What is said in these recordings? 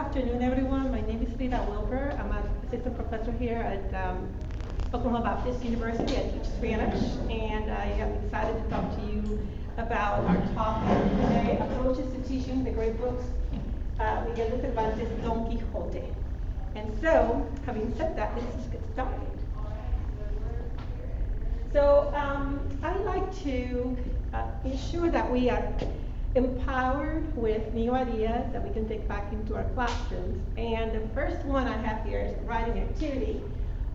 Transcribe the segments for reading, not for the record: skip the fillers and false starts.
afternoon, everyone. My name is Lyda Wilbur. I'm an assistant professor here at Oklahoma Baptist University. I teach Spanish, and I am excited to talk to you about our topic today, approaches to teaching the great books, Miguel de Cervantes' Don Quixote. And so, having said that, let's just get started. So, I like to ensure that we are empowered with new ideas that we can take back into our classrooms. And the first one I have here is writing activity.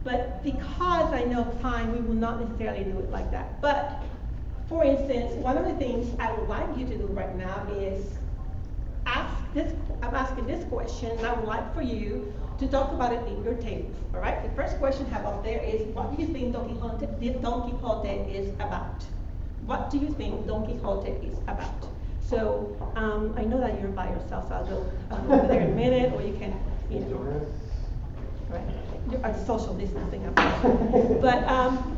But because I know time, we will not necessarily do it like that. But for instance, one of the things I would like you to do right now is I'm asking this question, and I would like for you to talk about it in your tables. All right? The first question I have up there is, what do you think Don Quixote is about? What do you think Don Quixote is about? So I know that you're by yourself, so I'll go over there in a minute, or you can, right? You're social distancing, of course. But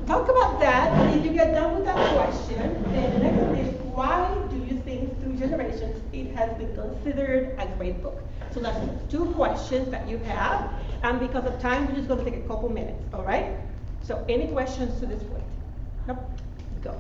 talk about that, and if you get done with that question, then the next one is, why do you think through generations it has been considered a great book? So that's two questions that you have, and because of time, we're just going to take a couple minutes, all right? So any questions to this point? Nope. Go.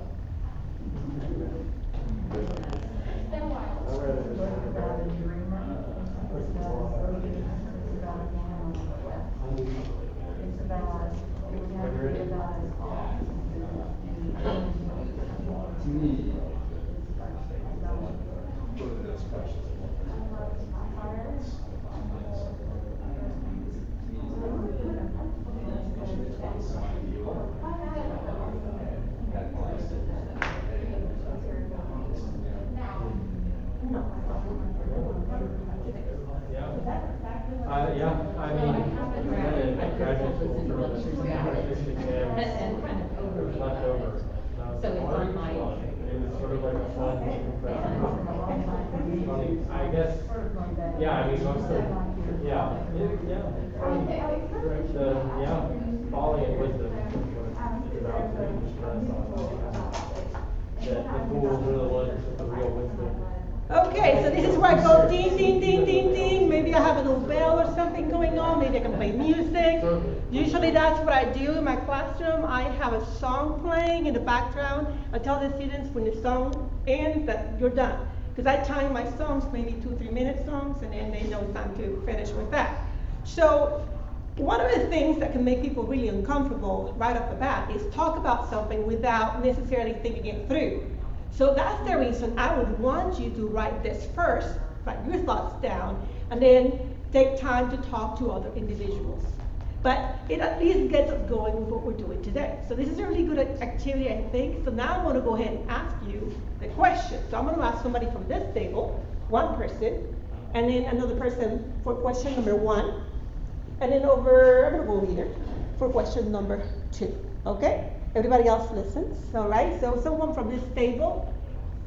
Folly and wisdom is about to stress on the fools are the ones with the real wisdom. Okay, so this is where I go ding, ding, ding, ding, ding. Maybe I have a little bell or something going on. Maybe I can play music. Usually that's what I do in my classroom. I have a song playing in the background. I tell the students when the song ends that you're done. Because I time my songs, maybe 2-3 minute songs, and then they know it's time to finish with that. So one of the things that can make people really uncomfortable right off the bat is talk about something without necessarily thinking it through. So that's the reason I would want you to write this first, write your thoughts down, and then take time to talk to other individuals. But it at least gets us going with what we're doing today. So this is a really good activity, I think. So now I'm going to go ahead and ask you the question. So I'm going to ask somebody from this table, one person, and then another person for question number 1. And then I'm going to go here for question number 2. Okay? Everybody else listens. All right? So someone from this table,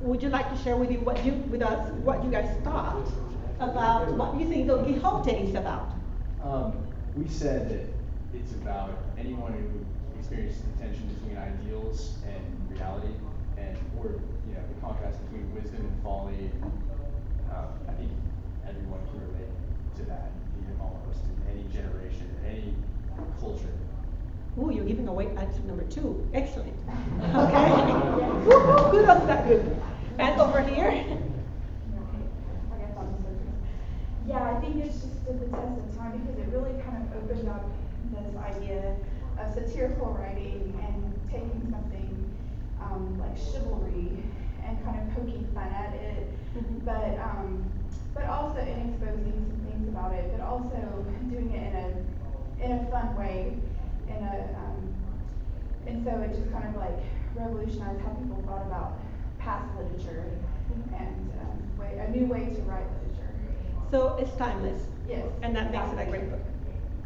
would you like to share with us what you guys thought about what you think Don Quixote is about? We said that it's about anyone who experiences the tension between ideals and reality, or the contrast between wisdom and folly. I think everyone can relate to that, even almost in any generation, in any culture. Ooh, you're giving away answer number 2. Excellent. Okay. Woo-hoo, kudos to that group. And over here. Yeah, I think it's just stood the test of time because it really kind of opened up this idea of satirical writing and taking something like chivalry and kind of poking fun at it, but also in exposing some things about it, but also doing it in a fun way, and so it just kind of like revolutionized how people thought about past literature and a new way to write literature. So it's timeless. Yes. And that makes it a great book.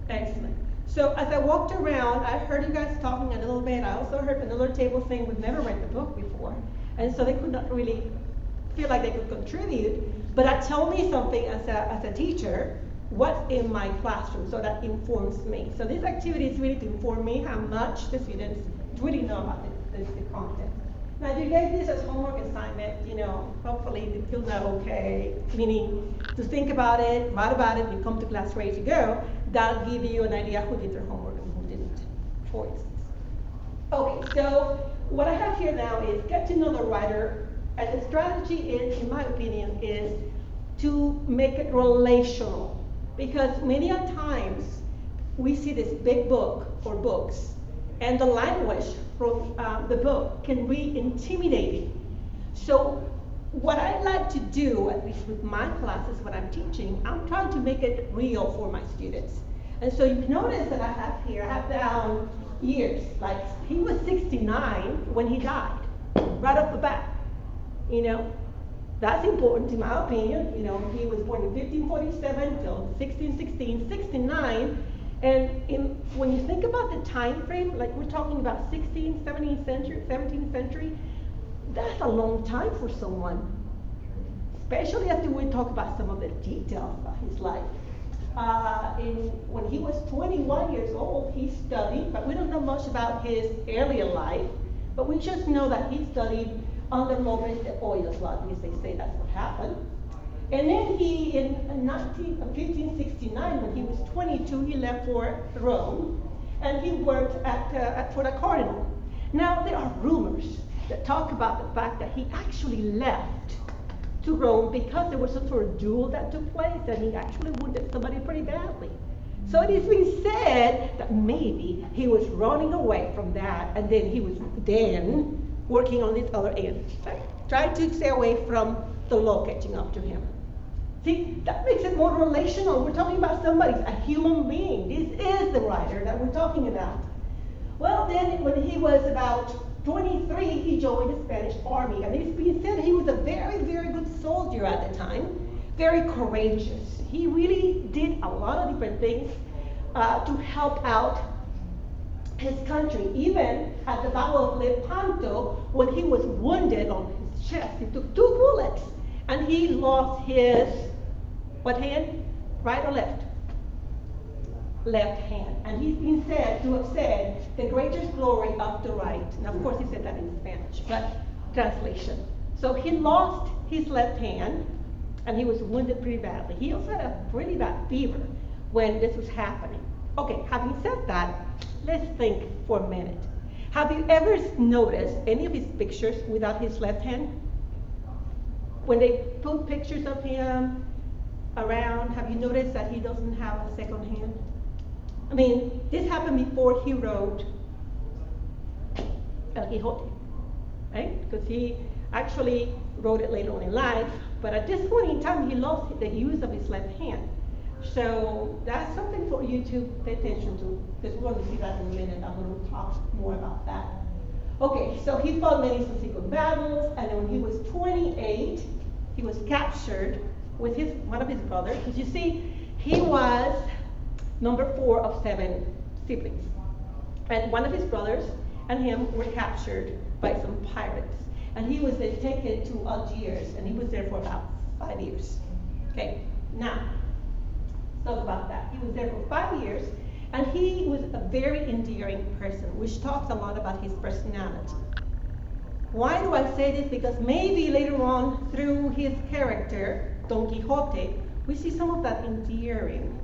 Excellent. So as I walked around, I heard you guys talking a little bit. I also heard another table saying we've never read the book before. And so they could not really feel like they could contribute. But that told me something as a teacher, what's in my classroom. So that informs me. So this activity is really to inform me how much the students really know about the content. Now, you gave this as homework assignment, hopefully it feels not okay, meaning to think about it, write about it, you come to class ready to go. That'll give you an idea who did their homework and who didn't, for instance. Okay, so what I have here now is get to know the writer, and the strategy is, in my opinion, is to make it relational. Because many a times we see this big book or books, and the language from the book can be intimidating. So what I like to do, at least with my classes when I'm teaching, I'm trying to make it real for my students. And so you notice that I have down years, like he was 69 when he died, right off the bat. That's important in my opinion. He was born in 1547 till 1616, 69. And when you think about the time frame, like we're talking about 16th, 17th century, 17th century, that's a long time for someone. Especially after we talk about some of the details about his life. When he was 21 years old, he studied, but we don't know much about his earlier life, but we just know that he studied under Lopez de Hoyos, because they say that's what happened. And then he, in 1569, when he was 22, he left for Rome, and he worked for the cardinal. Now, there are rumors that talk about the fact that he actually left to Rome because there was some sort of duel that took place, and he actually wounded somebody pretty badly. So it is being said that maybe he was running away from that, and then he was working on this other end, trying to stay away from the law catching up to him. See, that makes it more relational. We're talking about somebody, a human being. This is the writer that we're talking about. Well, then when he was about 23, he joined the Spanish army. And it's being said he was a very, very good soldier at the time, very courageous. He really did a lot of different things to help out his country. Even at the Battle of Lepanto, when he was wounded on his chest, he took 2 bullets. And he lost his, what hand? Right or left? Left hand. And he's been said to have said, the greatest glory of the right. Now, of course, he said that in Spanish, but translation. So he lost his left hand, and he was wounded pretty badly. He also had a pretty bad fever when this was happening. Okay, having said that, let's think for a minute. Have you ever noticed any of his pictures without his left hand? When they put pictures of him around, have you noticed that he doesn't have a second hand? I mean, this happened before he wrote El Quixote, right? Because he actually wrote it later on in life, but at this point in time, he lost the use of his left hand. So that's something for you to pay attention to, because we're going to see that in a minute. I'm going to talk more about that. Okay, so he fought many subsequent battles, and then when he was 28, he was captured with one of his brothers. Because you see, he was number 4 of 7 siblings. And one of his brothers and him were captured by some pirates. And he was then taken to Algiers, and he was there for about 5 years. Okay, now, talk about that. He was there for 5 years. And he was a very endearing person, which talks a lot about his personality. Why do I say this? Because maybe later on, through his character, Don Quixote, we see some of that endearing.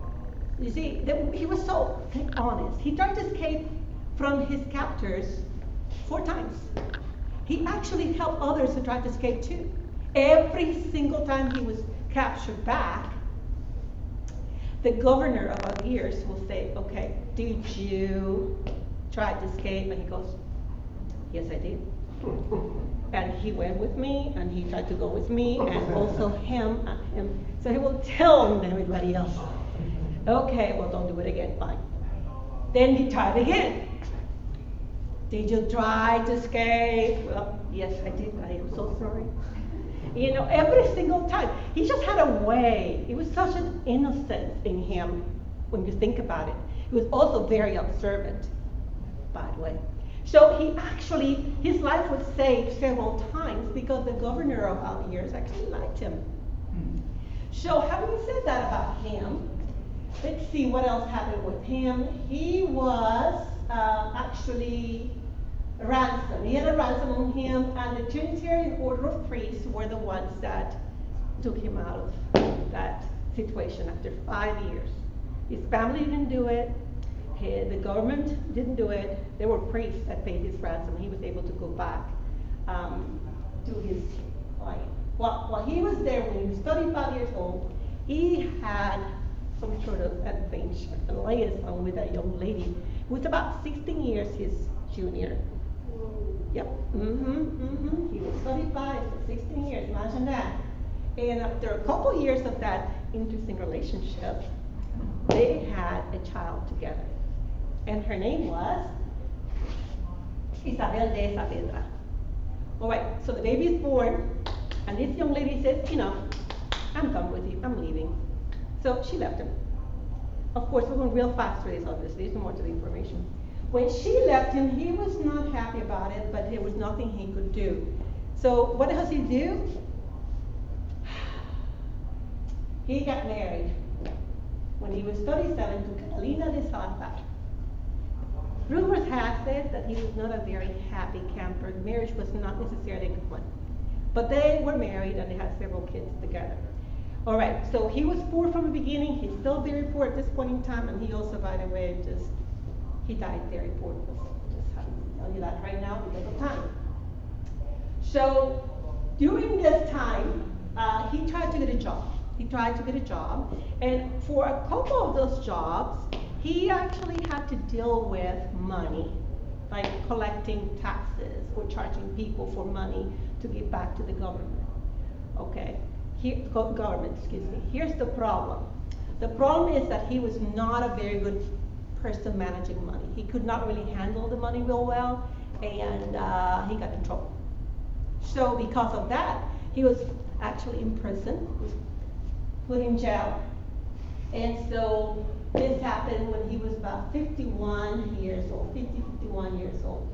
You see, he was so honest. He tried to escape from his captors 4 times. He actually helped others who tried to escape too. Every single time he was captured back, the governor of Algiers will say, okay, did you try to escape? And he goes, yes, I did. And he went with me, and he tried to go with me, and also him. So he will tell everybody else, okay, well, don't do it again, fine. Then he tried again. Did you try to escape? Well, yes, I did. I am so sorry. You know, every single time. He just had a way. It was such an innocence in him when you think about it. He was also very observant, by the way. So he actually, his life was saved several times because the governor of Algiers actually liked him. So having said that about him, let's see what else happened with him. He was actually ransom. He had a ransom on him, and the Trinitarian order of priests were the ones that took him out of that situation after 5 years. His family didn't do it. The government didn't do it. There were priests that paid his ransom. He was able to go back to his life. While he was there, when he was 35 years old, he had some sort of adventure, a liaison with a young lady who was about 16 years his junior. Yep. He was 35, so 16 years. Imagine that. And after a couple years of that interesting relationship, they had a child together. And her name was Isabel de Saavedra. All right, so the baby is born, and this young lady says, enough, I'm done with you, I'm leaving. So she left him. Of course, we went real fast through this, obviously, there's more to the information. When she left him, he was not happy about it, but there was nothing he could do. So what does he do? He got married when he was 37 to Catalina de Salazar. Rumors has it that he was not a very happy camper. The marriage was not necessarily a good one. But they were married and they had several kids together. All right, so he was poor from the beginning. He's still very poor at this point in time, and he also, by the way, he died very poor. Just have to tell you that right now because of time. So during this time, he tried to get a job. And for a couple of those jobs, he actually had to deal with money, like collecting taxes or charging people for money to give back to the government. Okay, government, excuse me. Here's the problem. The problem is that he was not a very good person managing money. He could not really handle the money real well, and he got in trouble. So because of that, he was actually in prison, was put in jail. And so this happened when he was about 51 years old, 51 years old.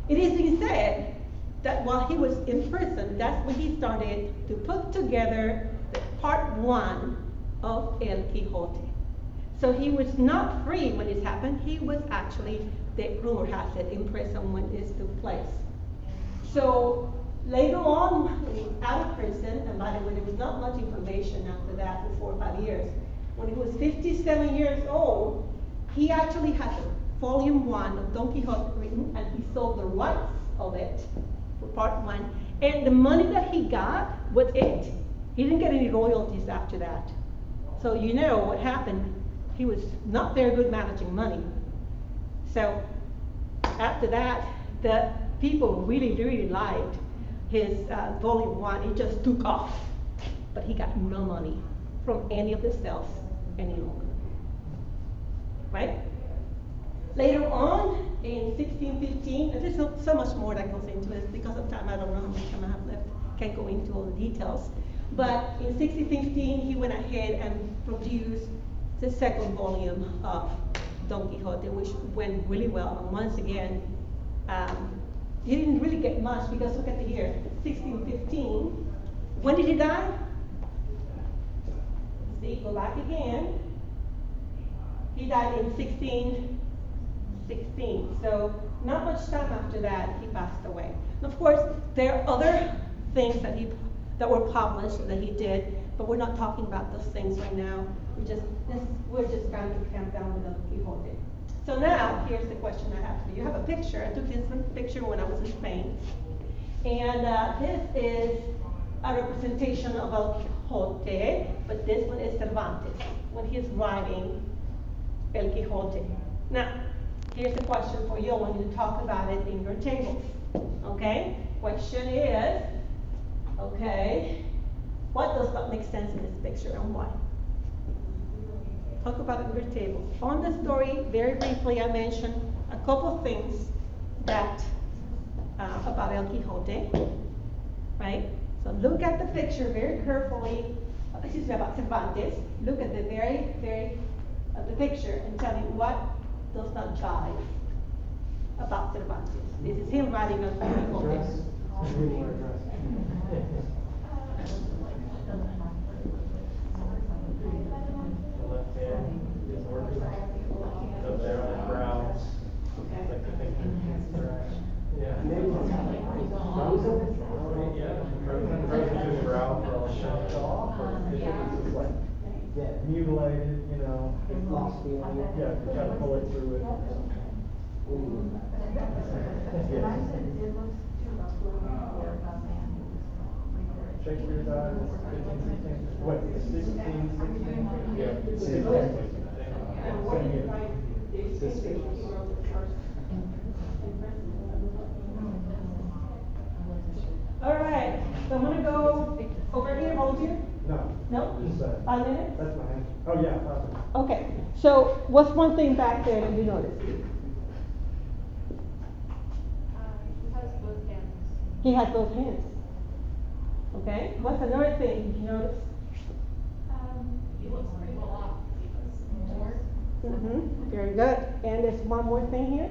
It is being said that while he was in prison, that's when he started to put together the part 1 of El Quixote. So he was not free when this happened. He was actually, the rumor has it, in prison when this took place. So later on, when he was out of prison, and by the way, there was not much information after that for 4 or 5 years. When he was 57 years old, he actually had the volume 1 of Don Quixote written, and he sold the rights of it for part 1. And the money that he got was it. He didn't get any royalties after that. So you know what happened. He was not very good managing money. So after that, the people really, really liked his volume 1. It just took off. But he got no money from any of the sales any longer. Right? Later on, in 1615, and there's so much more that goes into it. Because of time, I don't know how much time I have left. Can't go into all the details. But in 1615, he went ahead and produced the second volume of Don Quixote, which went really well. And once again, he didn't really get much because look at the year, 1615. When did he die? See, go back again. He died in 1616. So not much time after that, he passed away. And of course, there are other things that were published that he did, but we're not talking about those things right now. We're just trying to camp down with Don Quixote. So now, here's the question I have for you. You have a picture. I took this picture when I was in Spain. And this is a representation of El Quixote, but this one is Cervantes, when he's writing El Quixote. Now, here's the question for you. I want you to talk about it in your tables. Okay? Question is, okay, what does not make sense in this picture and why? Talk about it in your tables. On the story, very briefly, I mentioned a couple of things that about El Quixote, right? So look at the picture very carefully. Excuse me, about Cervantes. Look at the the picture and tell me what does not jive about Cervantes. This is him writing El Quixote. Left hand is working. It's up there on his brow. Okay. Like the picture. Yeah. mutilated, you know. Lost feeling. Yeah, you gotta pull it through it. And I said it looks too rough for a man who was Shakespeare died in 15, 16, what, 16, 16? Yeah. Same year. All right, so I'm gonna go over here, hold here. No. No? Just, 5 minutes? that's my answer. Oh, yeah, 5 minutes. Okay, so what's one thing back there that you noticed? He has both hands. He has both hands. Okay, what's another thing you notice? He looks pretty well off. Mm-hmm, very good. And there's one more thing here.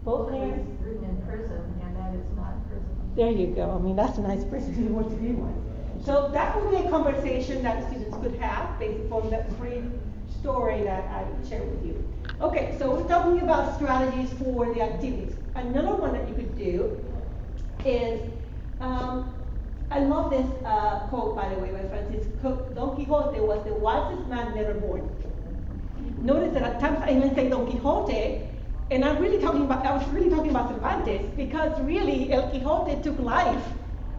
Both hands. written in prison, and that is not prison. There you go. I mean, that's a nice prison if you want to be one. So that would be a conversation that students could have based upon that brief story that I shared with you. Okay, so we're talking about strategies for the activities. Another one that you could do is, I love this quote, by the way, by Francisco. Don Quixote was the wisest man never born. Notice that at times I even say Don Quixote, and I was really talking about Cervantes, because really El Quixote took life,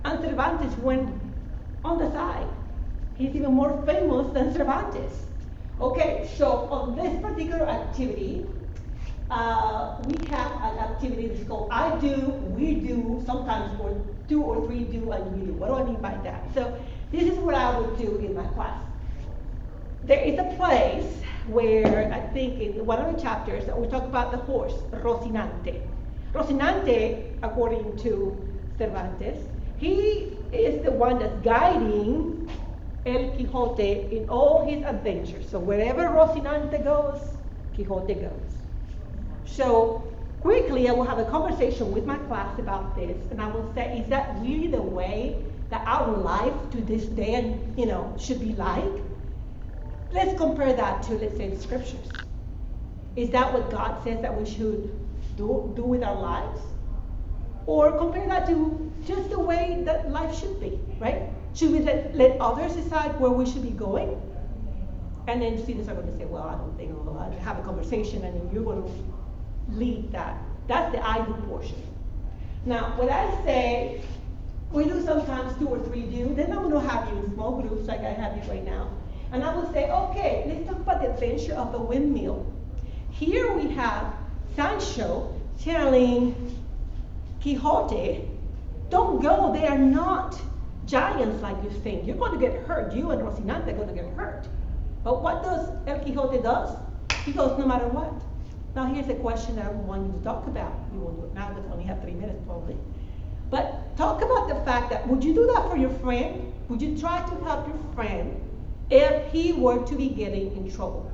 and Cervantes went on the side. He's even more famous than Cervantes. Okay, so on this particular activity, we have an activity that's called I do, we do, sometimes or 2 or 3 do, and you do. What do I mean by that? So this is what I would do in my class. There is a place where I think in one of the chapters that we talk about the horse, Rocinante. Rocinante, according to Cervantes, he is the one that's guiding El Quixote in all his adventures. So wherever Rocinante goes, Quixote goes. So quickly I will have a conversation with my class about this, and I will say, is that really the way that our life to this day, should be like? Let's compare that to, let's say, the scriptures. Is that what God says that we should do with our lives? Or compare that to just the way that life should be, right? Should we let others decide where we should be going? And then students are going to say, well, I don't think I'll have a conversation, and then you're going to lead that. That's the I do portion. Now, when I say we do sometimes 2 or 3 do, then I'm going to have you in small groups like I have you right now. And I will say, okay, let's talk about the adventure of the windmill. Here we have Sancho telling Quixote, don't go, they are not giants like you think. You're going to get hurt. You and Rocinante are going to get hurt. But what does El Quixote does? He goes no matter what. Now here's a question that I want you to talk about. You won't do it now, we only have 3 minutes probably. But talk about the fact that, would you do that for your friend? Would you try to help your friend if he were to be getting in trouble?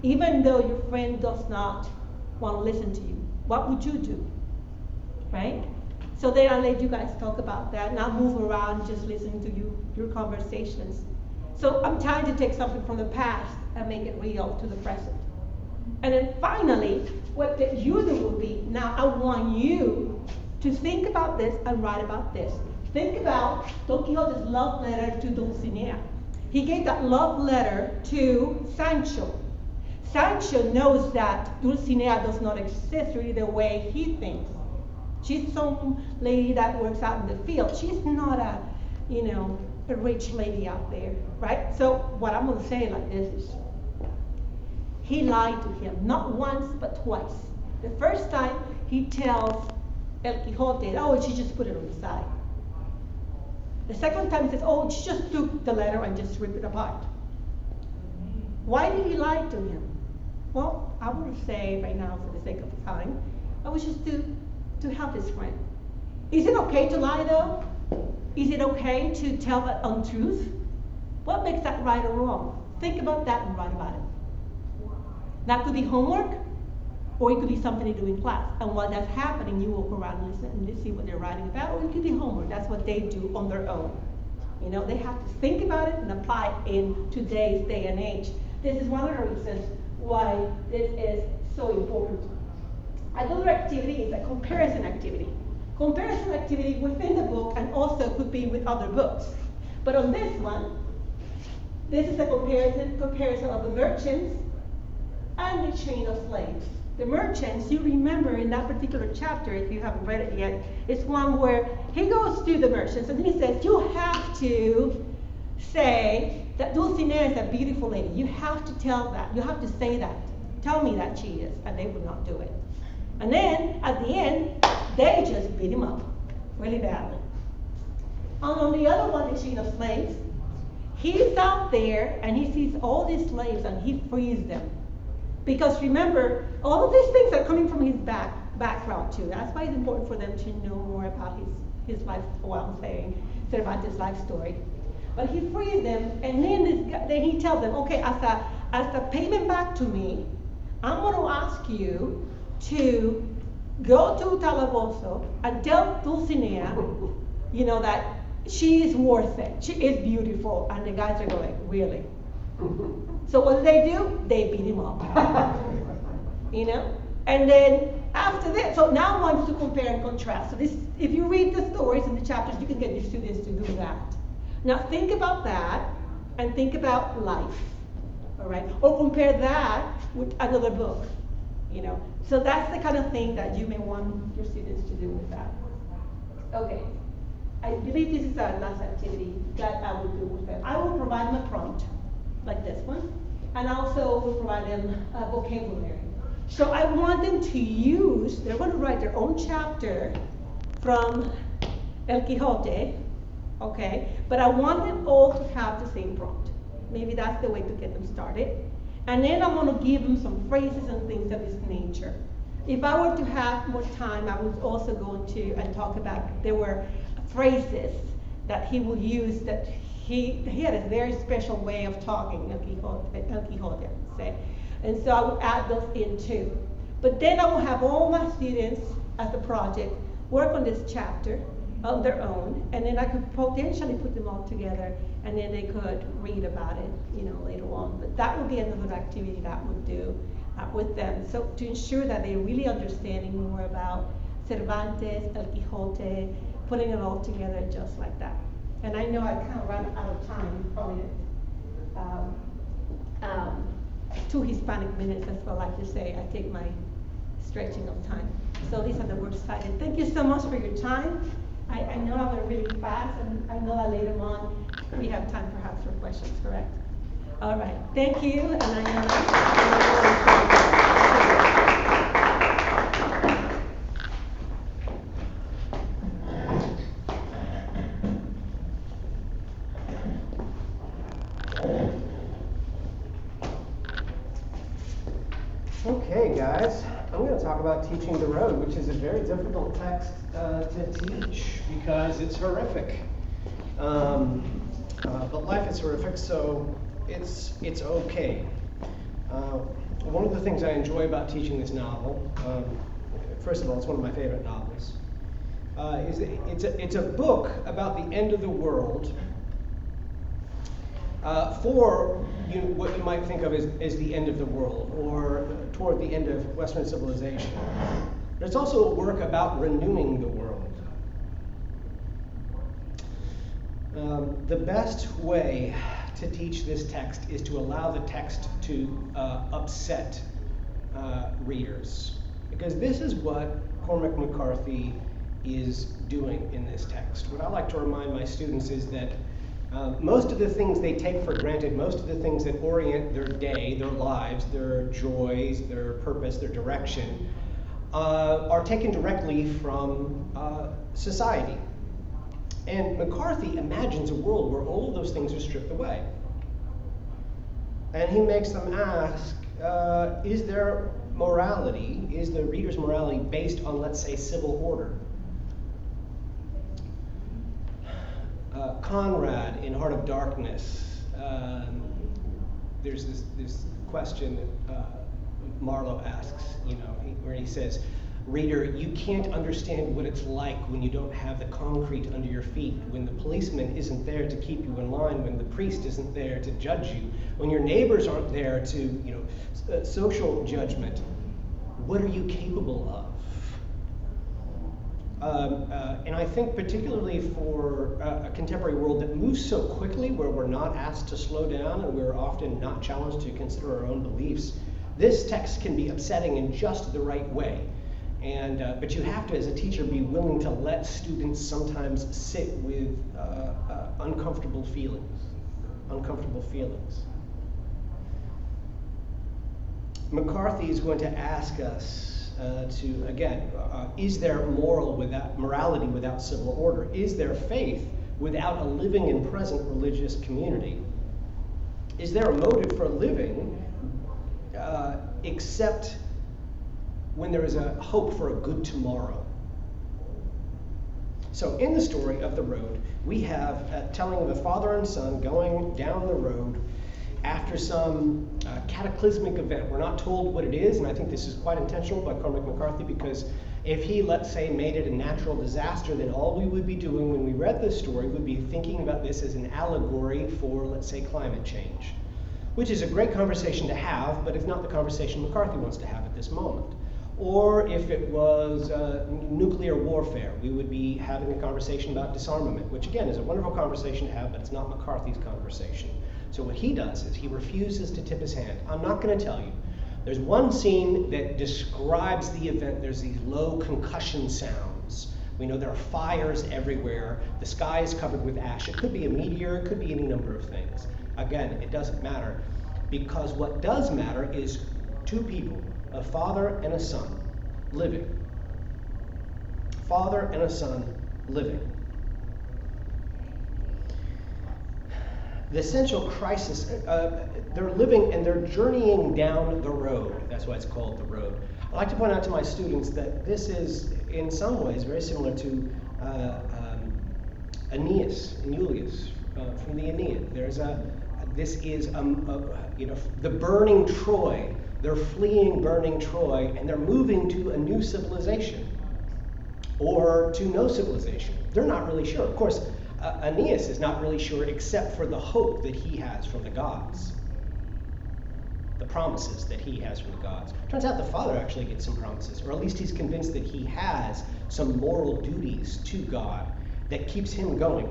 Even though your friend does not want to listen to you, what would you do? Right? So then I'll let you guys talk about that, and I'll move around just listening to your conversations. So I'm trying to take something from the past and make it real to the present. And then finally, what the you do will be, now I want you to think about this and write about this. Think about Don Quixote's love letter to Dulcinea. He gave that love letter to Sancho. Sancho knows that Dulcinea does not exist really the way he thinks. She's some lady that works out in the field. She's not a rich lady out there, right? So what I'm going to say like this is, he lied to him, not once, but twice. The first time, he tells El Quixote, oh, she just put it on the side. The second time, he says, oh, she just took the letter and just ripped it apart. Why did he lie to him? Well, I would say right now, for the sake of time, I was just to help his friend. Is it okay to lie though? Is it okay to tell the untruth? What makes that right or wrong? Think about that and write about it. That could be homework, or it could be something to do in class. And while that's happening, you walk around and listen and see what they're writing about, or it could be homework. That's what they do on their own. They have to think about it and apply it in today's day and age. This is one of the reasons why this is so important. Another activity is a comparison activity. Comparison activity within the book and also could be with other books. But on this one, This is a comparison of the merchants and the chain of slaves. The merchants, you remember in that particular chapter, if you haven't read it yet, it's one where he goes to the merchants and he says, you have to say that Dulcinea is a beautiful lady. You have to tell that. You have to say that. Tell me that she is. And they would not do it. And then at the end, they just beat him up really badly. And on the other one, the chain of slaves, he's out there and he sees all these slaves and he frees them. Because remember, all of these things are coming from his background too. That's why it's important for them to know more about his life, Cervantes' life story. But he frees them, and then he tells them, okay, as a payment back to me, I'm going to ask you to go to Calabozo and tell Dulcinea, that she is worth it. She is beautiful. And the guys are going, really? So what do? They beat him up. And then after that, so now I want to compare and contrast. So this, if you read the stories and the chapters, you can get your students to do that. Now think about that and think about life, all right? Or compare that with another book, So that's the kind of thing that you may want your students to do with that. Okay, I believe this is our last activity that I will do with them. I will provide them a prompt, like this one, and also will provide them a vocabulary. So I want them to use, they're going to write their own chapter from El Quixote, okay? But I want them all to have the same prompt. Maybe that's the way to get them started. And then I'm going to give them some phrases and things of this nature. If I were to have more time, I would also go into and talk about, there were phrases that he would use that he had a very special way of talking, El Quixote, I would say. And so I would add those in too. But then I will have all my students as a project work on this chapter on their own, and then I could potentially put them all together, and then they could read about it, later on. But that would be another activity that I would do with them, so to ensure that they're really understanding more about Cervantes, El Quixote, putting it all together just like that. And I know I kind of run out of time, probably 2 Hispanic minutes, that's what I like to say. I take my stretching of time. So these are the words cited. Thank you so much for your time. I know I went really fast, and I know that later on we have time perhaps for questions, correct? All right, thank you, and I know Okay, guys, I'm going to talk about Teaching the Road, which is a very difficult text to teach because it's horrific. But life is horrific, so it's okay. One of the things I enjoy about teaching this novel, first of all, it's one of my favorite novels, is it's a book about the end of the world for what you might think of as the end of the world, or toward the end of Western civilization. But it's also a work about renewing the world. The best way to teach this text is to allow the text to upset readers, because this is what Cormac McCarthy is doing in this text. What I like to remind my students is that most of the things they take for granted, most of the things that orient their day, their lives, their joys, their purpose, their direction, are taken directly from society. And McCarthy imagines a world where all of those things are stripped away. And he makes them ask, is there morality, is the reader's morality based on, let's say, civil order? Conrad in Heart of Darkness, there's this question that Marlowe asks, where he says, reader, you can't understand what it's like when you don't have the concrete under your feet, when the policeman isn't there to keep you in line, when the priest isn't there to judge you, when your neighbors aren't there to, social judgment. What are you capable of? And I think particularly for a contemporary world that moves so quickly, where we're not asked to slow down and we're often not challenged to consider our own beliefs, this text can be upsetting in just the right way. And but you have to, as a teacher, be willing to let students sometimes sit with uncomfortable feelings. McCarthy is going to ask us to, again, is there morality without civil order? Is there faith without a living and present religious community? Is there a motive for living except when there is a hope for a good tomorrow? So in the story of the road, we have telling of a father and son going down the road after some cataclysmic event. We're not told what it is, and I think this is quite intentional by Cormac McCarthy, because if he, let's say, made it a natural disaster, then all we would be doing when we read this story would be thinking about this as an allegory for, let's say, climate change, which is a great conversation to have, but it's not the conversation McCarthy wants to have at this moment. Or if it was nuclear warfare, we would be having a conversation about disarmament, which again is a wonderful conversation to have, but it's not McCarthy's conversation. So what he does is he refuses to tip his hand. I'm not going to tell you. There's one scene that describes the event. There's these low concussion sounds. We know there are fires everywhere. The sky is covered with ash. It could be a meteor. It could be any number of things. Again, it doesn't matter, because what does matter is two people, a father and a son, living. Father and a son living. The essential crisis, they're living and they're journeying down the road. That's why it's called the road. I like to point out to my students that this is, in some ways, very similar to Aeneas and Julius from the Aeneid. This is, the burning Troy. They're fleeing burning Troy, and they're moving to a new civilization, or to no civilization. They're not really sure. Of course, Aeneas is not really sure, except for the hope that he has from the gods, the promises that he has from the gods. Turns out the father actually gets some promises, or at least he's convinced that he has some moral duties to God that keeps him going.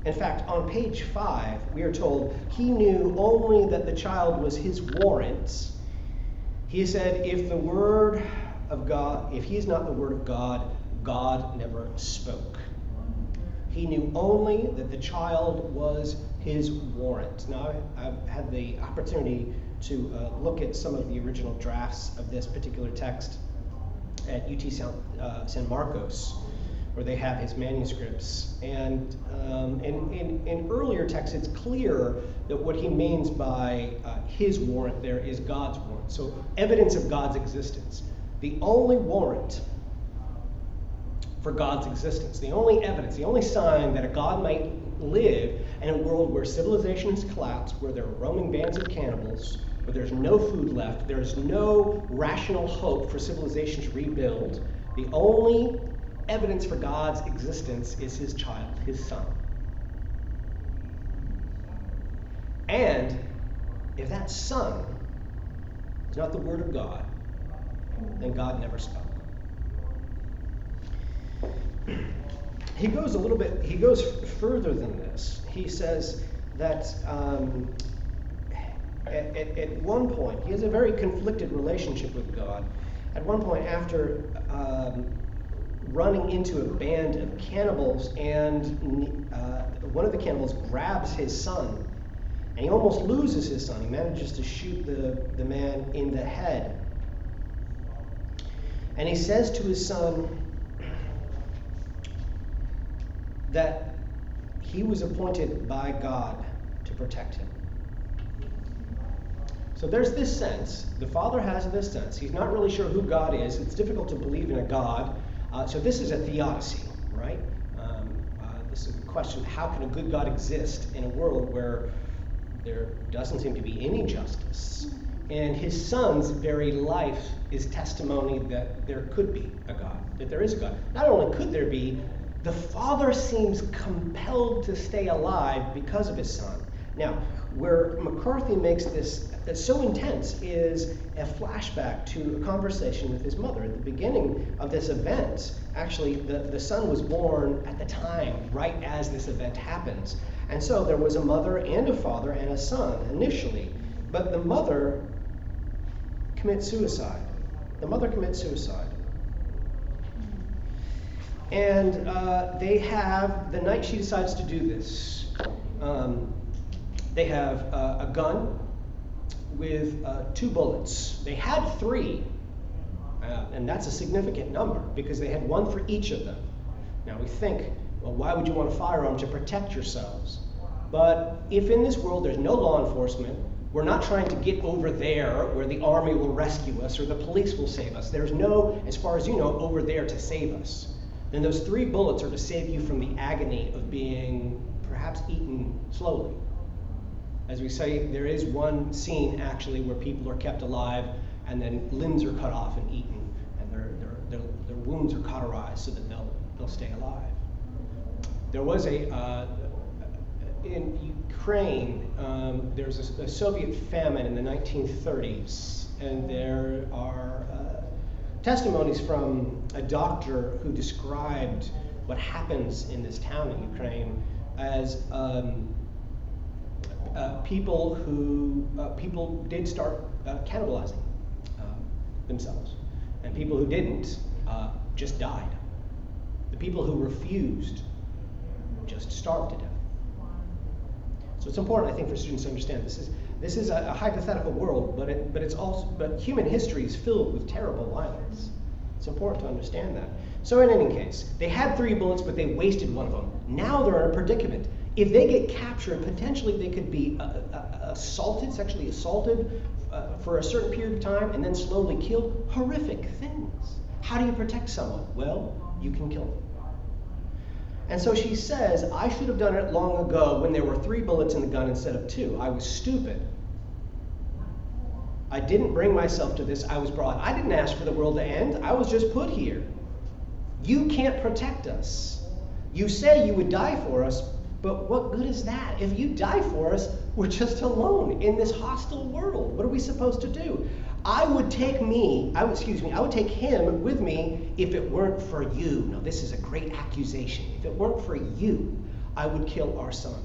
In fact, on page 5, we are told he knew only that the child was his warrant. He said, if the word of God, if he is not the word of God, God never spoke. He knew only that the child was his warrant. Now, I've had the opportunity to look at some of the original drafts of this particular text at UT San Marcos, where they have his manuscripts. And in earlier texts, it's clear that what he means by his warrant there is God's warrant. So evidence of God's existence. The only warrant for God's existence, the only evidence, the only sign that a God might live in a world where civilization has collapsed, where there are roaming bands of cannibals, where there's no food left, there's no rational hope for civilization to rebuild. The only evidence for God's existence is his child, his son. And if that son is not the word of God, then God never spoke. He goes further than this. He says that at one point, he has a very conflicted relationship with God. At one point, after running into a band of cannibals, and one of the cannibals grabs his son, and he almost loses his son. He manages to shoot the man in the head. And he says to his son that he was appointed by God to protect him. So there's this sense, the father has this sense, he's not really sure who God is, it's difficult to believe in a God, so this is a theodicy, right? This is a question of how can a good God exist in a world where there doesn't seem to be any justice. And his son's very life is testimony that there could be a God, that there is a God. Not only could there be, the father seems compelled to stay alive because of his son. Now, where McCarthy makes this so intense is a flashback to a conversation with his mother. At the beginning of this event, actually, the son was born at the time, right as this event happens. And so there was a mother and a father and a son initially. But the mother commits suicide. The mother commits suicide. And they have, the night she decides to do this, they have a gun with 2 bullets. They had 3, and that's a significant number because they had 1 for each of them. Now we think, well, why would you want a firearm to protect yourselves? But if in this world there's no law enforcement, we're not trying to get over there where the army will rescue us or the police will save us. There's no, as far as you know, over there to save us. Then those 3 bullets are to save you from the agony of being perhaps eaten slowly. As we say, there is one scene actually where people are kept alive and then limbs are cut off and eaten, and their wounds are cauterized so that they'll stay alive. There was in Ukraine, there's a Soviet famine in the 1930s, and there are testimonies from a doctor who described what happens in this town in Ukraine as people did start cannibalizing themselves, and people who didn't just died. The people who refused just starved to death. So it's important, I think, for students to understand this is a hypothetical world, but human history is filled with terrible violence. It's important to understand that. So in any case, they had 3 bullets, but they wasted 1 of them. Now they're in a predicament. If they get captured, potentially they could be sexually assaulted for a certain period of time, and then slowly killed. Horrific things. How do you protect someone? Well, you can kill them. And so she says, I should have done it long ago when there were 3 bullets in the gun instead of 2. I was stupid. I didn't bring myself to this. I was brought. I didn't ask for the world to end. I was just put here. You can't protect us. You say you would die for us, but what good is that? If you die for us, we're just alone in this hostile world. What are we supposed to do? I would take him with me if it weren't for you. Now, this is a great accusation. If it weren't for you, I would kill our son.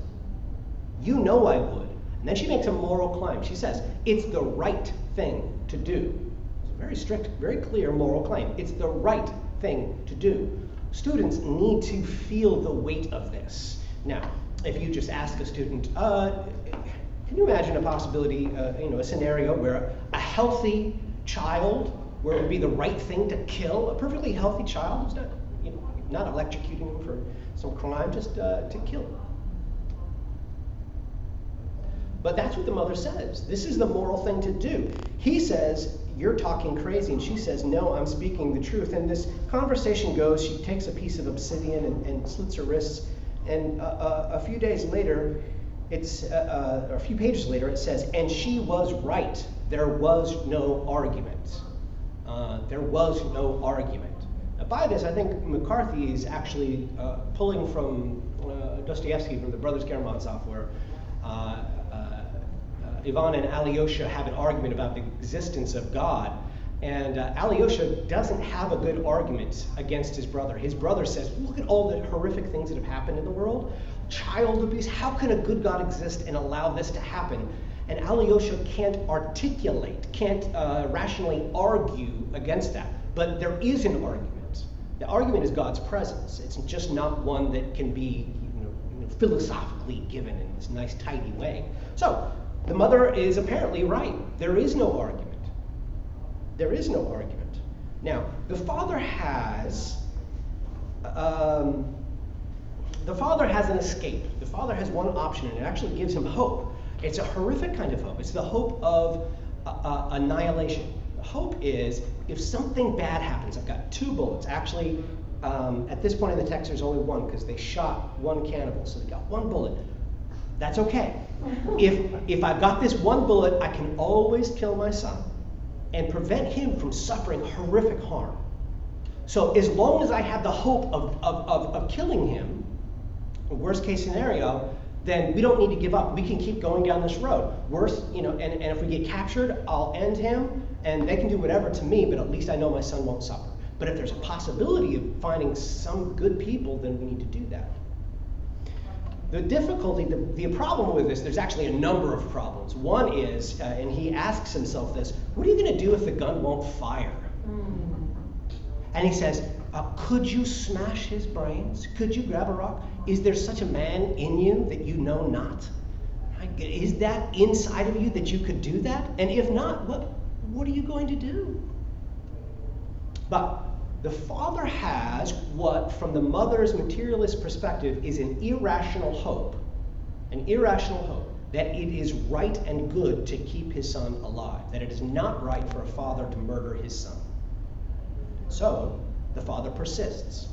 You know I would. And then she makes a moral claim. She says, it's the right thing to do. It's a very strict, very clear moral claim. It's the right thing to do. Students need to feel the weight of this. Now, if you just ask a student, can you imagine a possibility, a scenario where a healthy child, where it would be the right thing to kill a perfectly healthy child, who's not electrocuting him for some crime, just to kill him? But that's what the mother says. This is the moral thing to do. He says, you're talking crazy, and she says, no, I'm speaking the truth. And this conversation goes, she takes a piece of obsidian and slits her wrists, and a few days later, a few pages later, it says, and she was right. There was no argument. There was no argument. Now, by this, I think McCarthy is actually pulling from Dostoevsky, from the Brothers Karamazov, where Ivan and Alyosha have an argument about the existence of God. And Alyosha doesn't have a good argument against his brother. His brother says, look at all the horrific things that have happened in the world. Child abuse, how can a good God exist and allow this to happen? And Alyosha can't rationally argue against that. But there is an argument. The argument is God's presence. It's just not one that can be philosophically given in this nice, tidy way. So, the mother is apparently right. There is no argument. There is no argument. Now, the father has an escape. The father has one option, and it actually gives him hope. It's a horrific kind of hope. It's the hope of annihilation. The hope is, if something bad happens, I've got 2 bullets. Actually, at this point in the text, there's only 1, because they shot 1 cannibal, so they got 1 bullet. That's okay. If I've got this 1 bullet, I can always kill my son and prevent him from suffering horrific harm. So as long as I have the hope of killing him, worst case scenario, then we don't need to give up. We can keep going down this road. Worse, and if we get captured, I'll end him, and they can do whatever to me, but at least I know my son won't suffer. But if there's a possibility of finding some good people, then we need to do that. The difficulty, the problem with this, there's actually a number of problems. One is, and he asks himself this, what are you going to do if the gun won't fire? And he says, could you smash his brains? Could you grab a rock? Is there such a man in you that you know not? Is that inside of you that you could do that? And if not, what are you going to do? But the father has what, from the mother's materialist perspective, is an irrational hope that it is right and good to keep his son alive, that it is not right for a father to murder his son. So the father persists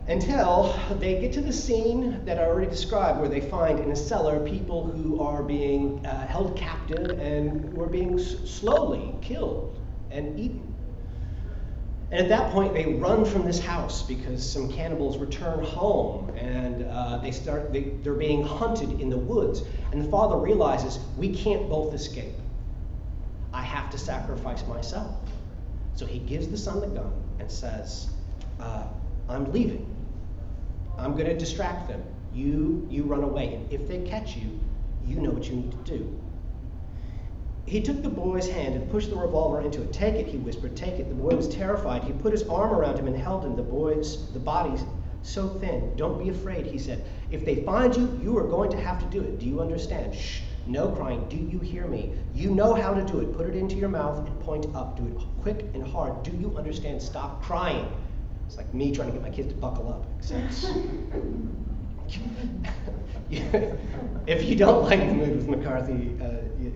until they get to the scene that I already described, where they find in a cellar people who are being held captive and were being slowly killed and eaten. And at that point, they run from this house because some cannibals return home, and they're being hunted in the woods. And the father realizes, we can't both escape. I have to sacrifice myself. So he gives the son the gun and says, I'm leaving. I'm going to distract them. You run away. And if they catch you, you know what you need to do. He took the boy's hand and pushed the revolver into it. Take it, he whispered, take it. The boy was terrified. He put his arm around him and held him. The body's so thin. Don't be afraid, he said. If they find you, you are going to have to do it. Do you understand? Shh. No crying. Do you hear me? You know how to do it. Put it into your mouth and point up. Do it quick and hard. Do you understand? Stop crying. It's like me trying to get my kids to buckle up. Except if you don't like the mood with McCarthy,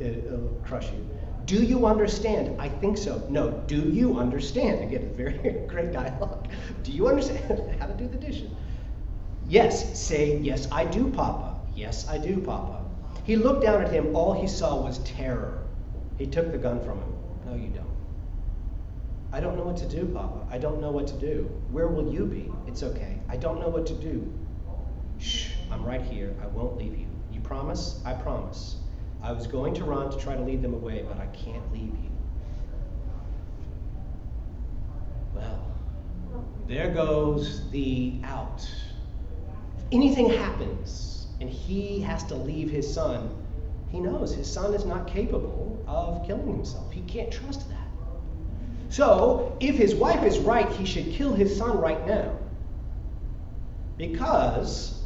it'll crush you. Do you understand? I think so. No, do you understand? Again, it's very great dialogue. Do you understand how to do the dishes? Yes, say, yes, I do, Papa. Yes, I do, Papa. He looked down at him. All he saw was terror. He took the gun from him. No, you don't. I don't know what to do, Papa. I don't know what to do. Where will you be? It's okay. I don't know what to do. Shh, I'm right here. I won't leave you. You promise? I promise. I was going to run to try to lead them away, but I can't leave you. Well, there goes the out. If anything happens and he has to leave his son, he knows his son is not capable of killing himself. He can't trust that. So, if his wife is right, he should kill his son right now. Because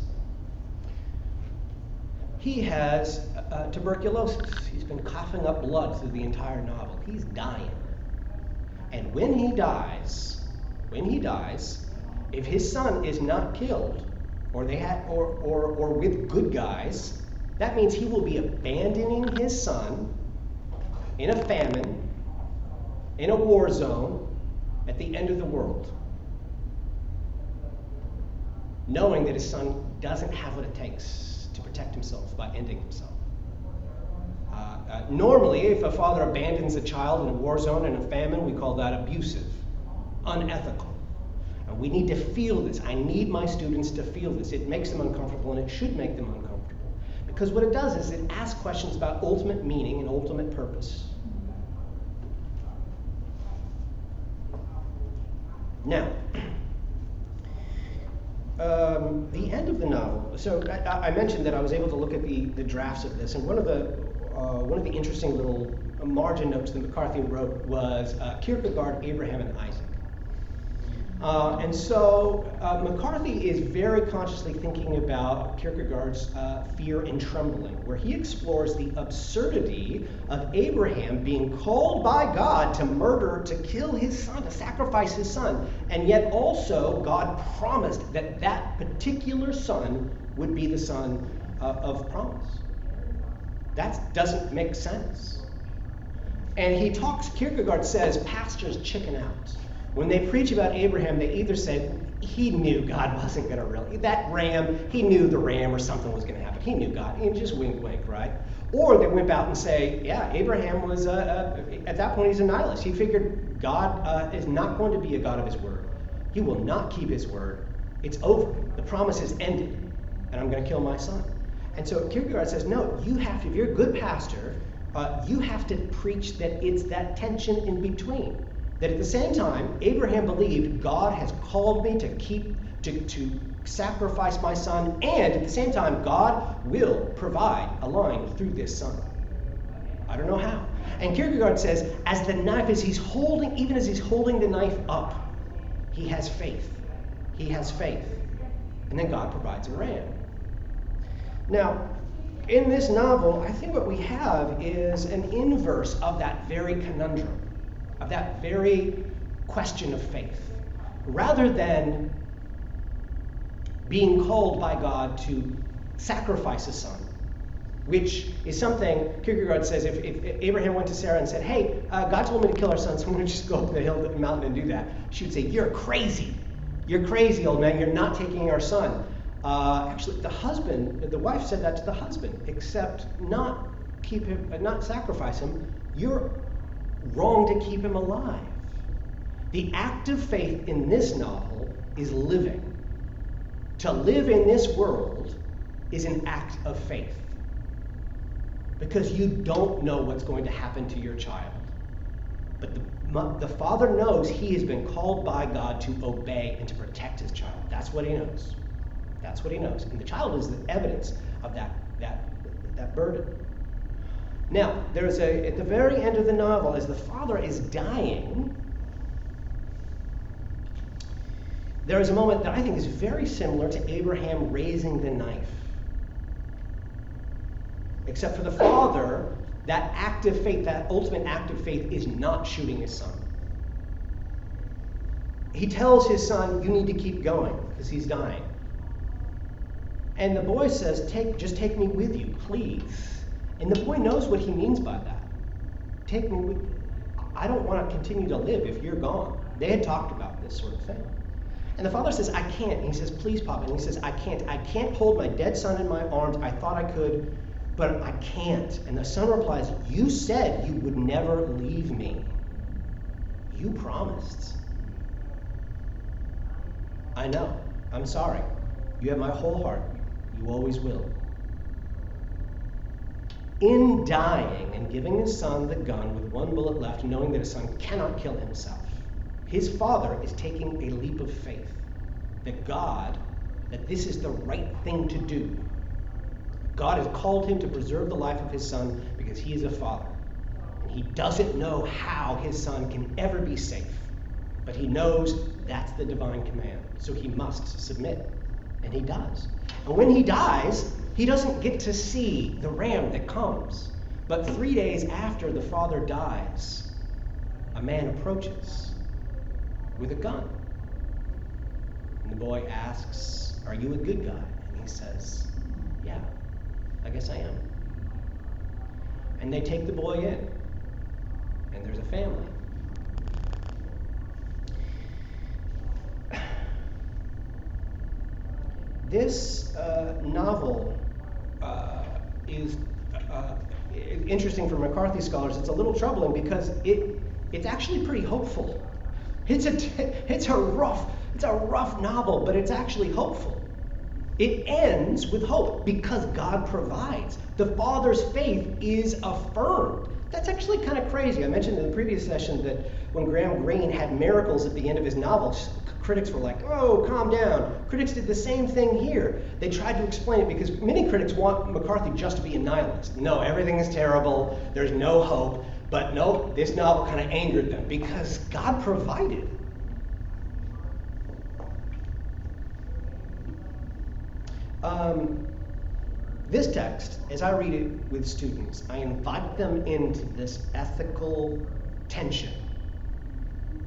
he has tuberculosis. He's been coughing up blood through the entire novel. He's dying. And when he dies, if his son is not killed, or with good guys, that means he will be abandoning his son in a famine, in a war zone, at the end of the world, knowing that his son doesn't have what it takes to protect himself by ending himself. Normally, if a father abandons a child in a war zone, in a famine, we call that abusive, unethical. And we need to feel this. I need my students to feel this. It makes them uncomfortable, and it should make them uncomfortable. Because what it does is it asks questions about ultimate meaning and ultimate purpose. Now, the end of the novel. So I mentioned that I was able to look at the drafts of this, and one of the interesting little margin notes that McCarthy wrote was Kierkegaard, Abraham, and Isaac. And so McCarthy is very consciously thinking about Kierkegaard's Fear and Trembling, where he explores the absurdity of Abraham being called by God to kill his son, to sacrifice his son, and yet also God promised that that particular son would be the son of promise. That doesn't make sense. And Kierkegaard says, pastors chicken out. When they preach about Abraham, they either say, he knew God wasn't going to really, that ram, he knew the ram or something was going to happen. He knew God. He just wink, wink, right? Or they whip out and say, yeah, Abraham was, at that point, he's a nihilist. He figured God is not going to be a God of his word. He will not keep his word. It's over. The promise is ended. and I'm going to kill my son. And so Kierkegaard says, no, you have to, if you're a good pastor, you have to preach that it's that tension in between. That at the same time, Abraham believed God has called me to sacrifice my son, and at the same time, God will provide a line through this son. I don't know how. And Kierkegaard says, as the knife, even as he's holding the knife up, he has faith. He has faith. And then God provides a ram. Now, in this novel, I think what we have is an inverse of that very conundrum, of that very question of faith. Rather than being called by God to sacrifice a son, which is something Kierkegaard says, if Abraham went to Sarah and said, hey, God told me to kill our son, so I'm going to just go up the mountain and do that, she would say, you're crazy. You're crazy, old man. You're not taking our son. Actually, the wife said that to the husband, except not sacrifice him. You're wrong to keep him alive. The act of faith in this novel is living. To live in this world is an act of faith. Because you don't know what's going to happen to your child. But the father knows he has been called by God to obey and to protect his child. That's what he knows. That's what he knows. And the child is the evidence of that burden. Now, at the very end of the novel, as the father is dying, there is a moment that I think is very similar to Abraham raising the knife. Except for the father, that act of faith, that ultimate act of faith, is not shooting his son. He tells his son, you need to keep going, because he's dying. And the boy says, just take me with you, please. And the boy knows what he means by that. Take me with you. I don't want to continue to live if you're gone. They had talked about this sort of thing. And the father says, I can't. And he says, please, Papa. And he says, I can't. I can't hold my dead son in my arms. I thought I could, but I can't. And the son replies, you said you would never leave me. You promised. I know. I'm sorry. You have my whole heart. You always will. In dying and giving his son the gun with one bullet left, knowing that his son cannot kill himself, his father is taking a leap of faith that this is the right thing to do. God has called him to preserve the life of his son because he is a father. And he doesn't know how his son can ever be safe, but he knows that's the divine command. So he must submit, and he does. And when he dies, he doesn't get to see the ram that comes. But 3 days after the father dies, a man approaches with a gun. And the boy asks, are you a good guy? And he says, yeah, I guess I am. And they take the boy in, and there's a family. This novel is interesting for McCarthy scholars. It's a little troubling because it's actually pretty hopeful. It's a rough novel, but it's actually hopeful. It ends with hope because God provides. The father's faith is affirmed. That's actually kind of crazy. I mentioned in the previous session that when Graham Greene had miracles at the end of his novels, critics were like, oh, calm down. Critics did the same thing here. They tried to explain it because many critics want McCarthy just to be a nihilist. No, everything is terrible. There's no hope. But no, this novel kind of angered them because God provided. This text, as I read it with students, I invite them into this ethical tension.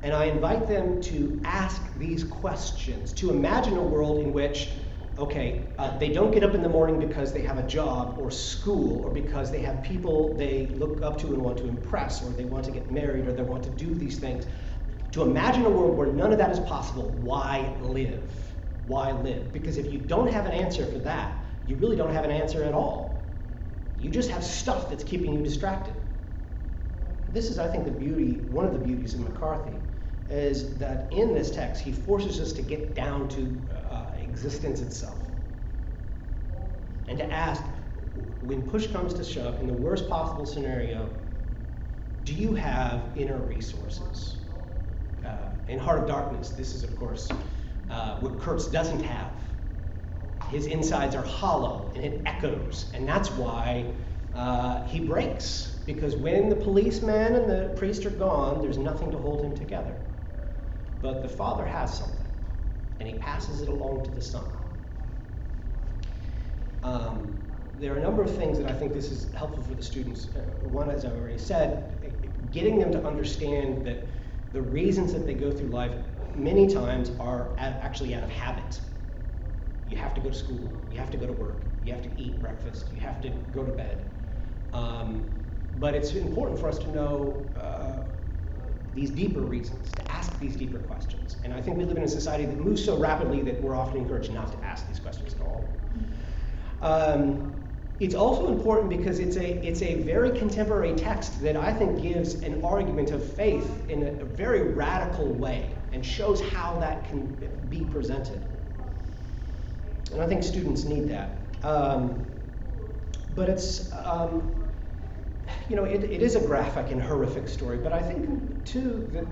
And I invite them to ask these questions, to imagine a world in which, they don't get up in the morning because they have a job or school or because they have people they look up to and want to impress or they want to get married or they want to do these things. To imagine a world where none of that is possible, why live? Why live? Because if you don't have an answer for that, you really don't have an answer at all. You just have stuff that's keeping you distracted. This is, I think, one of the beauties of McCarthy, is that in this text, he forces us to get down to existence itself. and to ask, when push comes to shove, in the worst possible scenario, do you have inner resources? In Heart of Darkness, this is, of course, what Kurtz doesn't have. His insides are hollow, and it echoes, and that's why he breaks, because when the policeman and the priest are gone, there's nothing to hold him together. But the Father has something, and he passes it along to the Son. There are a number of things that I think this is helpful for the students. One, as I already said, getting them to understand that the reasons that they go through life many times are actually out of habit. You have to go to school, you have to go to work, you have to eat breakfast, you have to go to bed. But it's important for us to know these deeper reasons, to ask these deeper questions. And I think we live in a society that moves so rapidly that we're often encouraged not to ask these questions at all. It's also important because it's a very contemporary text that I think gives an argument of faith in a very radical way and shows how that can be presented. And I think students need that. But it's, it is a graphic and horrific story, but I think, too, that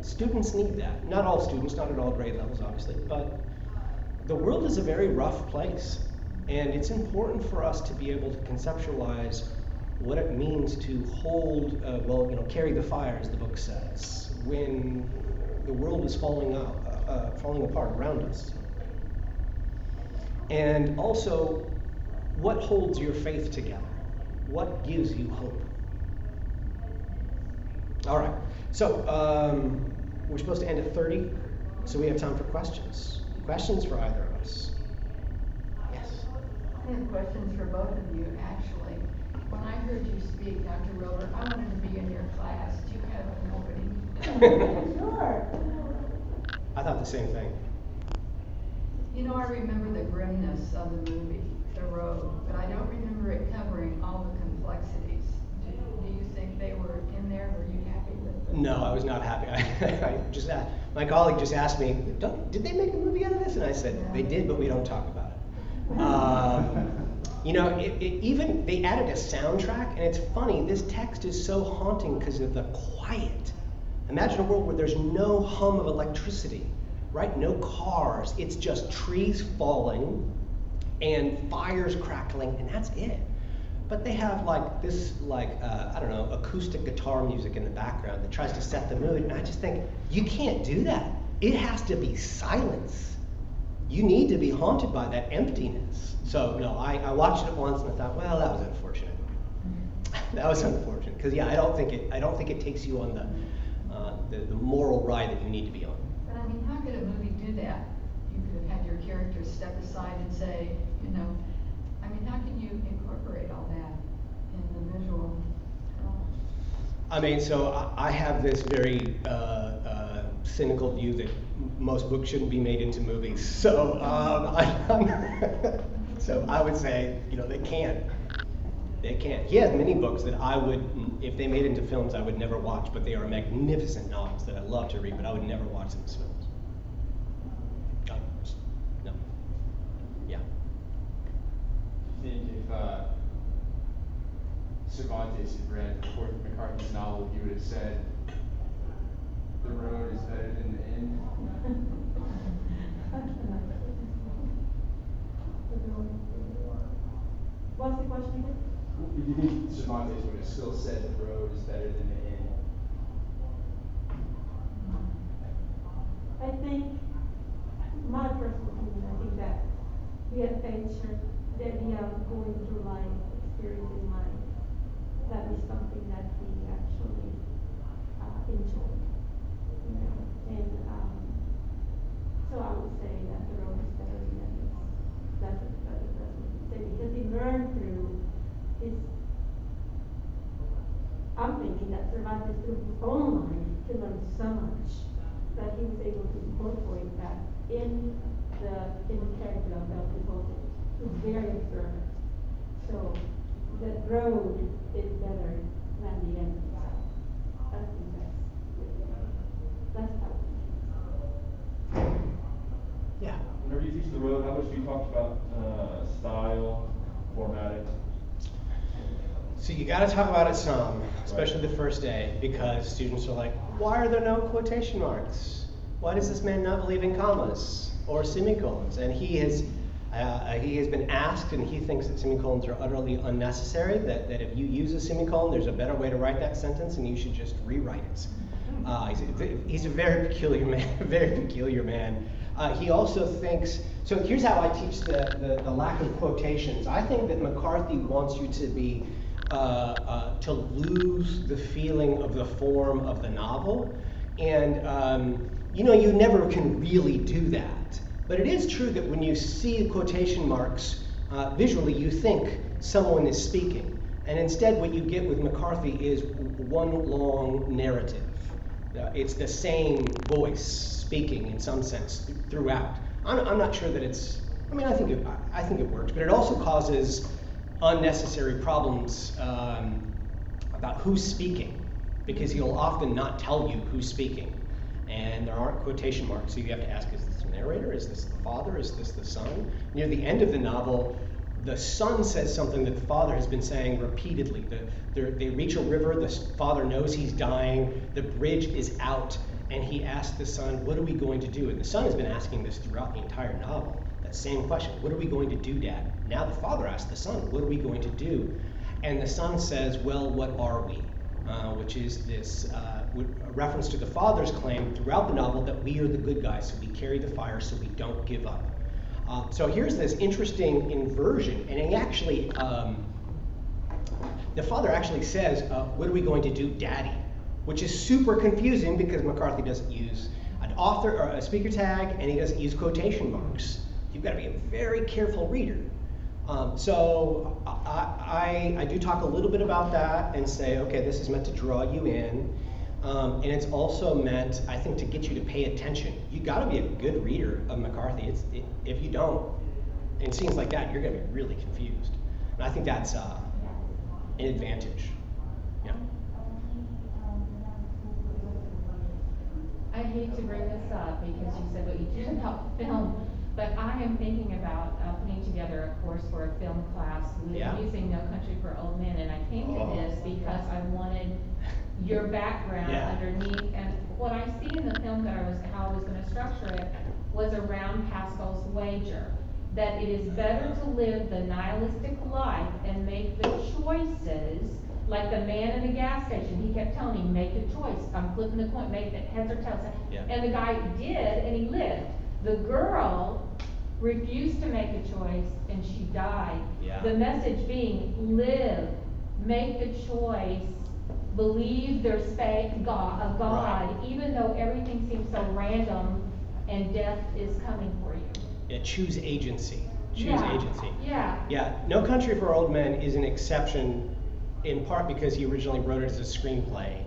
students need that. Not all students, not at all grade levels, obviously, but the world is a very rough place, and it's important for us to be able to conceptualize what it means to hold, carry the fire, as the book says, when the world is falling apart around us. And also, what holds your faith together? What gives you hope? All right, so we're supposed to end at 30, so we have time for questions. Questions for either of us? Yes? I have questions for both of you, actually. When I heard you speak, Dr. Wilbur, I wanted to be in your class. Do you have an opening? Sure. I thought the same thing. You know, I remember the grimness of the movie, The Road, but I don't remember it covering all the complexities. Do you think they were in there? Were you happy with them? No, I was not happy. I just asked, my colleague just asked me, did they make a movie out of this? And I said, they did, but we don't talk about it. Even they added a soundtrack, and it's funny, this text is so haunting because of the quiet. Imagine a world where there's no hum of electricity, right? No cars. It's just trees falling and fires crackling, and that's it. But they have this acoustic guitar music in the background that tries to set the mood, and I just think, you can't do that. It has to be silence. You need to be haunted by that emptiness. So no, I watched it once and I thought, well, that was unfortunate. That was unfortunate, because I don't think it takes you on the moral ride that you need to be on. But I mean, how could a movie do that? You could have had your characters step aside and say, how can you incorporate all that in the visual drama? So I have this very cynical view that most books shouldn't be made into movies. So so I would say, they can't. They can't. He has many books that I would, if they made into films, I would never watch, but they are magnificent novels that I love to read, but I would never watch them as films. No. Yeah. I think if Cervantes had read McCarthy's novel, he would have said, "The road is better than the inn." What's the question again? Do you think Cervantes would have still said the road is better than the inn? I think, my personal opinion, I think that the adventure, the idea of going through life, experiencing life, that is something that he actually enjoyed, and so I would say that the road is better than that. That's what he said, because he learned through his, I'm thinking that Cervantes through his own life, he learned so much that he was able to incorporate that in the character of Don Quixote, who's very observant. So the road is better than the end. I think that's how. Yeah. Whenever you teach the road, how noticed you talked about style, formatting. So you got to talk about it some, especially the first day, because students are like, why are there no quotation marks? Why does this man not believe in commas or semicolons? And he has been asked, and he thinks that semicolons are utterly unnecessary, that if you use a semicolon, there's a better way to write that sentence, and you should just rewrite it. He's a very peculiar man, he also thinks, so here's how I teach the lack of quotations. I think that McCarthy wants you to be, to lose the feeling of the form of the novel. And, you never can really do that. But it is true that when you see quotation marks, visually you think someone is speaking. And instead what you get with McCarthy is one long narrative. It's the same voice speaking in some sense throughout. I'm not sure that it's, I think it works, but it also causes unnecessary problems about who's speaking, because he'll often not tell you who's speaking. And there aren't quotation marks, so you have to ask, is this the narrator? Is this the father? Is this the son? Near the end of the novel, the son says something that the father has been saying repeatedly. They reach a river, the father knows he's dying, the bridge is out, and he asks the son, what are we going to do? And the son has been asking this throughout the entire novel, that same question, what are we going to do, Dad? Now the father asks the son, what are we going to do? And the son says, well, what are we? Which is this a reference to the father's claim throughout the novel that we are the good guys, so we carry the fire, so we don't give up. So here's this interesting inversion, and he actually, the father actually says, what are we going to do, Daddy? Which is super confusing because McCarthy doesn't use an author or a speaker tag, and he doesn't use quotation marks. You've got to be a very careful reader. So I do talk a little bit about that and say, okay, this is meant to draw you in. And it's also meant, I think, to get you to pay attention. You got to be a good reader of McCarthy. If you don't, in scenes like that, you're going to be really confused. And I think that's an advantage. Yeah. I hate to bring this up because you said what you did about film, but I am thinking about putting together a course for a film class using No Country for Old Men, and I came to this because I wanted your background underneath, and what I see in the film how I was going to structure it was around Pascal's wager, that it is better to live the nihilistic life and make the choices, like the man in the gas station. He kept telling him, make a choice. I'm flipping the coin, make it heads or tails. Yeah. And the guy did, and he lived. The girl refused to make a choice, and she died. Yeah. The message being, live, make the choice, believe there's a God, Right. even though everything seems so random and death is coming for you. Yeah, choose agency. Agency. Yeah. Yeah, No Country for Old Men is an exception in part because he originally wrote it as a screenplay,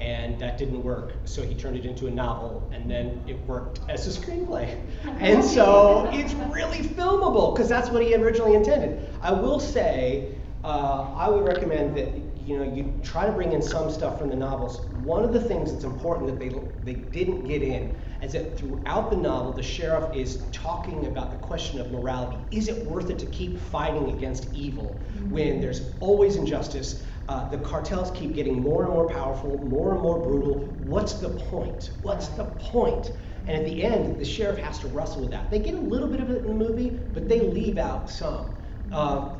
and that didn't work, so he turned it into a novel, and then it worked as a screenplay. And so it's really filmable, because that's what he originally intended. I will say, I would recommend that you try to bring in some stuff from the novels. One of the things that's important that they didn't get in is that throughout the novel, the sheriff is talking about the question of morality. Is it worth it to keep fighting against evil when there's always injustice? The cartels keep getting more and more powerful, more and more brutal. What's the point? What's the point? And at the end, the sheriff has to wrestle with that. They get a little bit of it in the movie, but they leave out some.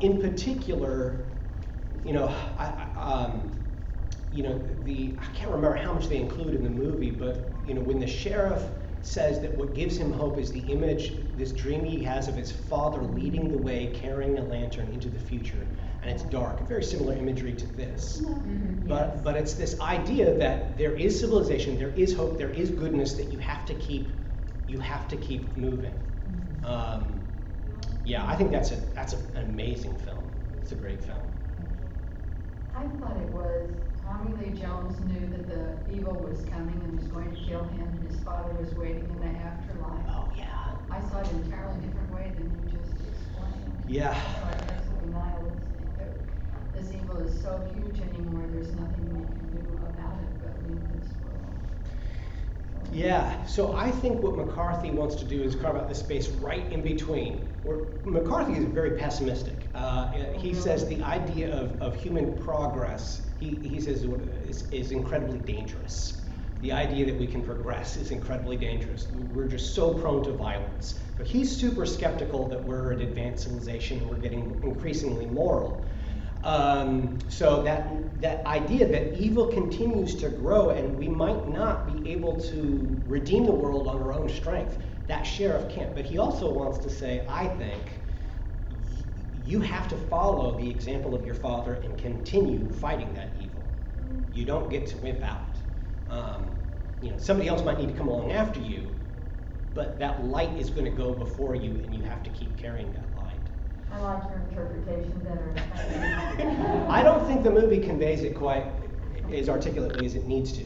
In particular, I can't remember how much they include in the movie, but when the sheriff says that what gives him hope is the image, this dream he has of his father leading the way, carrying a lantern into the future, and it's dark. Very similar imagery to this. Mm-hmm. But it's this idea that there is civilization, there is hope, there is goodness that you have to keep moving. I think that's an amazing film. It's a great film. I thought it was Tommy Lee Jones knew that the evil was coming and was going to kill him, and his father was waiting in the afterlife. Oh yeah. I saw it an entirely different way than you just explained. Yeah. I saw it absolutely nihilistic. That this evil is so huge anymore, there's nothing we can do about it but leave this world. Yeah, so I think what McCarthy wants to do is carve out the space right in between. Where McCarthy is very pessimistic. He says the idea of human progress, he says is incredibly dangerous. The idea that we can progress is incredibly dangerous. We're just so prone to violence. But he's super skeptical that we're an advanced civilization and we're getting increasingly moral. So that idea that evil continues to grow and we might not be able to redeem the world on our own strength, that sheriff can't. But he also wants to say, I think, you have to follow the example of your father and continue fighting that evil. You don't get to wimp out. Somebody else might need to come along after you, but that light is going to go before you and you have to keep carrying that light. I like your interpretation better. I don't think the movie conveys it quite as articulately as it needs to.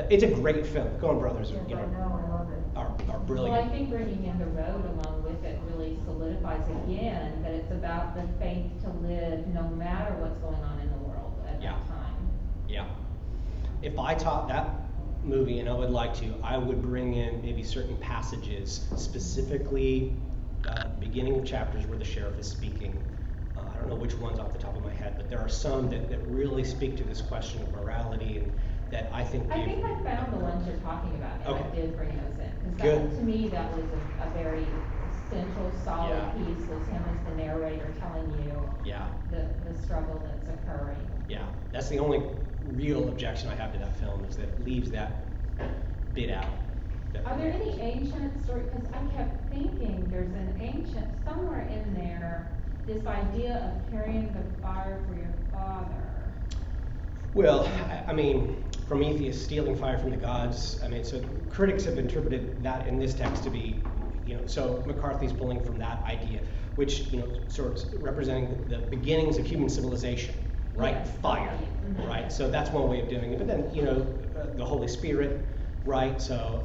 It's a great film. Coen Brothers Yes, I know, I love it. are brilliant. Well, I think bringing in the road along with it really solidifies again that it's about the faith to live no matter what's going on in the world at that time. Yeah. If I taught that movie, and I would like to, I would bring in maybe certain passages, specifically beginning of chapters where the sheriff is speaking. I don't know which ones off the top of my head, but there are some that really speak to this question of morality and that I think I think I found the ones you're talking about, and Okay. I did bring those in. Good. Because to me, that was a very essential, solid Yeah. piece, was him as the narrator telling you the struggle that's occurring. Yeah, that's the only real objection I have to that film, is that it leaves that bit out. Are there any ancient stories? Because I kept thinking there's an ancient, somewhere in there, this idea of carrying the fire for your father. Well, I mean, Prometheus stealing fire from the gods. I mean, so critics have interpreted that in this text to be, so McCarthy's pulling from that idea, which, sort of representing the beginnings of human civilization, right? Yes. Fire, Mhm. right? So that's one way of doing it. But then, the Holy Spirit, right? So,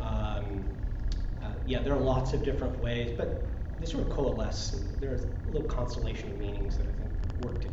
there are lots of different ways, but they sort of coalesce. And there's a little constellation of meanings that I think work together.